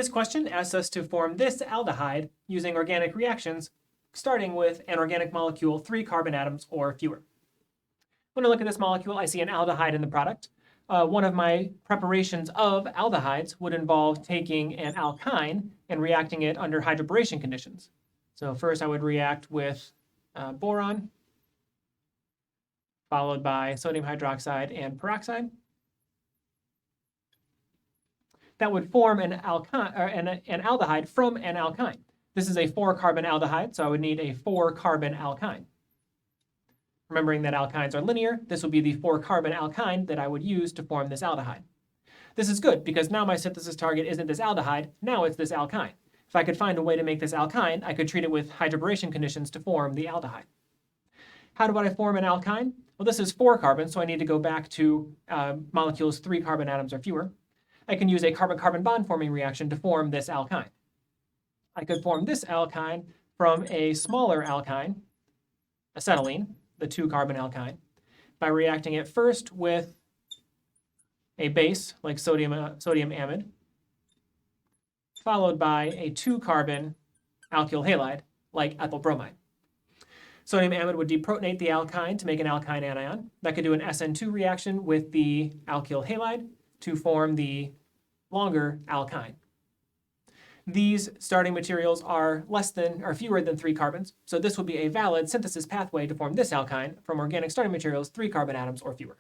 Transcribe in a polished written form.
This question asks us to form this aldehyde using organic reactions, starting with an organic molecule, 3 carbon atoms or fewer. When I look at this molecule, I see an aldehyde in the product. One of my preparations of aldehydes would involve taking an alkyne and reacting it under hydroboration conditions. So first I would react with boron, followed by sodium hydroxide and peroxide. That would form an aldehyde from an alkyne. This is a 4-carbon aldehyde, so I would need a 4-carbon alkyne. Remembering that alkynes are linear, this would be the 4-carbon alkyne that I would use to form this aldehyde. This is good because now my synthesis target isn't this aldehyde, now it's this alkyne. If I could find a way to make this alkyne, I could treat it with hydroboration conditions to form the aldehyde. How do I form an alkyne? Well, this is 4 carbons, so I need to go back to molecules 3 carbon atoms or fewer. I can use a carbon-carbon bond forming reaction to form this alkyne. I could form this alkyne from a smaller alkyne, acetylene, the 2-carbon alkyne, by reacting it first with a base like sodium amide, followed by a 2-carbon alkyl halide like ethyl bromide. Sodium amide would deprotonate the alkyne to make an alkyne anion. That could do an SN2 reaction with the alkyl halide to form the longer alkyne. These starting materials are fewer than 3 carbons, so this would be a valid synthesis pathway to form this alkyne from organic starting materials 3 carbon atoms or fewer.